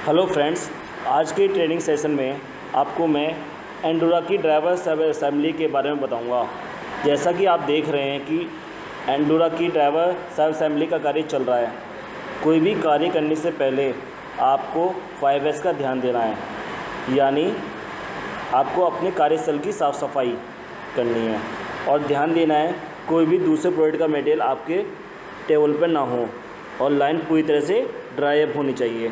Hello friends, आज के training session में आपको मैं एंडोरा की ड्राइवर सब असेंबली के बारे में बताऊंगा। जैसा कि आप देख रहे हैं कि एंडोरा की ड्राइवर सब असेंबली का कार्य चल रहा है। कोई भी कार्य करने से पहले आपको 5S का ध्यान देना है, यानी आपको अपने कार्यस्थल की साफ़ सफाई करनी है और ध्यान देना है कोई भी दूसरे प्रोडक्ट का मटेरियल आपके टेबल पर ना हो और लाइन पूरी तरह से ड्राई अप होनी चाहिए।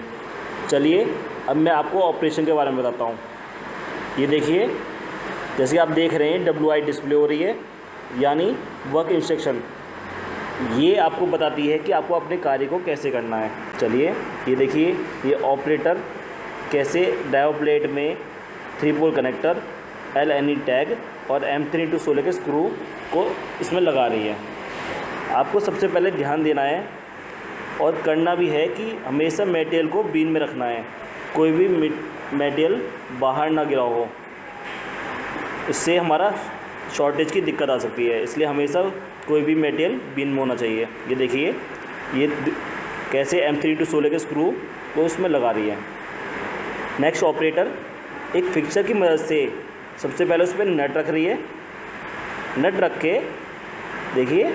चलिए अब मैं आपको ऑपरेशन के बारे में बताता हूँ। ये देखिए, जैसे आप देख रहे हैं WI डिस्प्ले हो रही है, यानी वर्क इंस्ट्रक्शन। ये आपको बताती है कि आपको अपने कार्य को कैसे करना है। चलिए ये देखिए, ये ऑपरेटर कैसे ड्राइवर प्लेट में 3 पोल कनेक्टर, LNE टैग और M3216 के स्क्रू को इसमें लगा रही है। आपको सबसे पहले ध्यान देना है और करना भी है कि हमेशा मटेरियल को बीन में रखना है। कोई भी मटेरियल बाहर ना गिरा हो, इससे हमारा शॉर्टेज की दिक्कत आ सकती है। इसलिए हमेशा कोई भी मटेरियल बीन में होना चाहिए। ये देखिए, ये कैसे M3216 के स्क्रू को उसमें लगा रही है। नेक्स्ट ऑपरेटर एक फिक्सर की मदद से सबसे पहले उस पर नट रख रही है। नट रख के देखिए,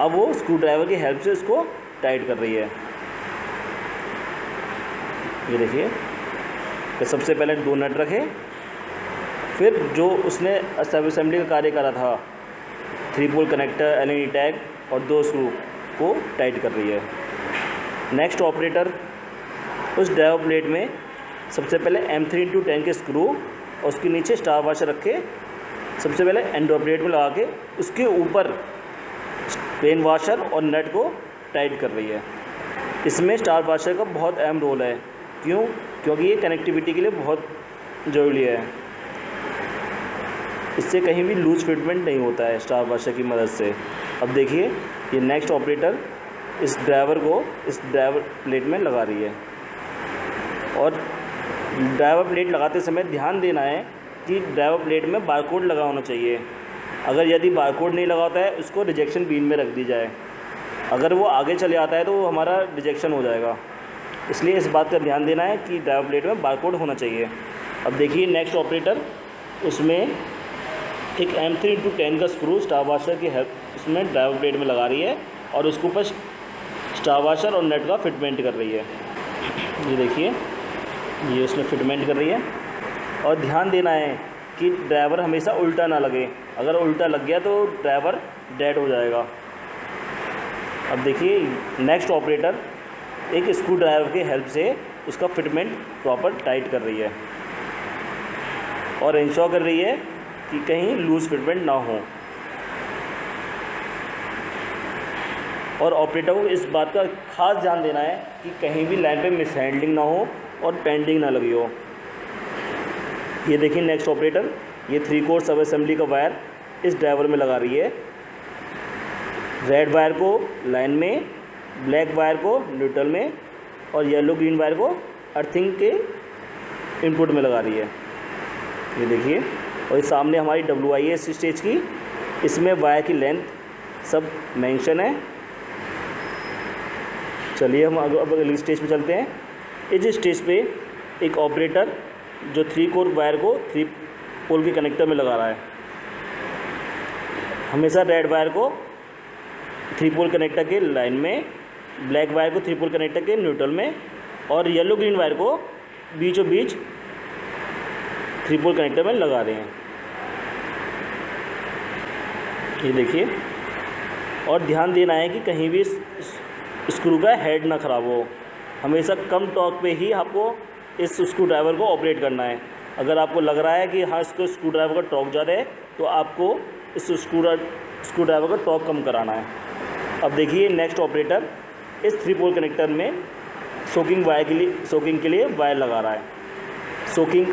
अब वो स्क्रू ड्राइवर की हेल्प से उसको टाइट कर रही है। ये देखिए, तो सबसे पहले 2 नट रखे, फिर जो उसने सब असेंबली का कार्य करा था 3 पोल कनेक्टर, LNE टैग और 2 स्क्रू को टाइट कर रही है। नेक्स्ट ऑपरेटर उस ड्राइवर प्लेट में सबसे पहले M3210 के स्क्रू और उसके नीचे स्टार वाशर रख के सबसे पहले एंडोरा प्लेट में लगा के उसके ऊपर प्लेन वाशर और नट को टाइट कर रही है। इसमें स्टार वाशर का बहुत अहम रोल है। क्योंकि ये कनेक्टिविटी के लिए बहुत ज़रूरी है। इससे कहीं भी लूज फिटमेंट नहीं होता है स्टार वाशर की मदद से। अब देखिए, ये नेक्स्ट ऑपरेटर इस ड्राइवर को इस ड्राइवर प्लेट में लगा रही है और ड्राइवर प्लेट लगाते समय ध्यान देना है कि ड्राइवर प्लेट में बारकोड लगा होना चाहिए। अगर यदि बारकोड नहीं लगा होता है, उसको रिजेक्शन बीन में रख दी जाए। अगर वो आगे चले आता है तो वो हमारा रिजेक्शन हो जाएगा। इसलिए इस बात का ध्यान देना है कि ड्राइवर प्लेट में बारकोड होना चाहिए। अब देखिए, नेक्स्ट ऑपरेटर उसमें एक M3210 का स्क्रू स्टार वाशर की हेल्प उसमें ड्राइवर प्लेट में लगा रही है और उसके ऊपर स्टार वाशर और नट का फिटमेंट कर रही है। ये देखिए, ये उसमें फिटमेंट कर रही है और ध्यान देना है कि ड्राइवर हमेशा उल्टा ना लगे। अगर उल्टा लग गया तो ड्राइवर डेड हो जाएगा। अब देखिए, नेक्स्ट ऑपरेटर एक स्क्रू ड्राइवर की हेल्प से उसका फिटमेंट प्रॉपर टाइट कर रही है और इंश्योर कर रही है कि कहीं लूज फिटमेंट ना हो। और ऑपरेटर को इस बात का खास ध्यान देना है कि कहीं भी लाइन पे मिस हैंडलिंग ना हो और पेंडिंग ना लगी हो। ये देखिए, नेक्स्ट ऑपरेटर ये 3 कोर सब असेंबली का वायर इस ड्राइवर में लगा रही है। रेड वायर को लाइन में, ब्लैक वायर को न्यूट्रल में और येलो ग्रीन वायर को अर्थिंग के इनपुट में लगा रही है। ये देखिए, और इस सामने हमारी WI है इस स्टेज की। इसमें वायर की लेंथ सब मेंशन है। चलिए हम अब अगली स्टेज पे चलते हैं। इस स्टेज पे एक ऑपरेटर जो 3 कोर वायर को 3 पोल के कनेक्टर में लगा रहा है। हमेशा रेड वायर को 3 पोल कनेक्टर के लाइन में, ब्लैक वायर को 3 पोल कनेक्टर के न्यूट्रल में और येलो ग्रीन वायर को बीचों बीच 3 पोल कनेक्टर में लगा रहे हैं। ये देखिए, और ध्यान देना है कि कहीं भी स्क्रू का हेड ना ख़राब हो। हमेशा कम टॉर्क पे ही आपको इस स्क्रू ड्राइवर को ऑपरेट करना है। अगर आपको लग रहा है कि हाँ, इसको स्क्रू ड्राइवर का टॉर्क ज़्यादा है, तो आपको इस स्क्रू ड्राइवर का टॉर्क कम कराना है। अब देखिए, नेक्स्ट ऑपरेटर इस 3 पोल कनेक्टर में सोकिंग के लिए वायर लगा रहा है। सोकिंग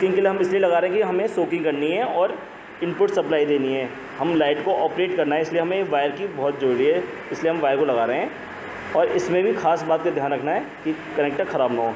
के लिए हम इसलिए लगा रहे हैं कि हमें सोकिंग करनी है और इनपुट सप्लाई देनी है। हम लाइट को ऑपरेट करना है, इसलिए हमें वायर की बहुत ज़रूरी है। इसलिए हम वायर को लगा रहे हैं और इसमें भी खास बात का ध्यान रखना है कि कनेक्टर ख़राब ना हो।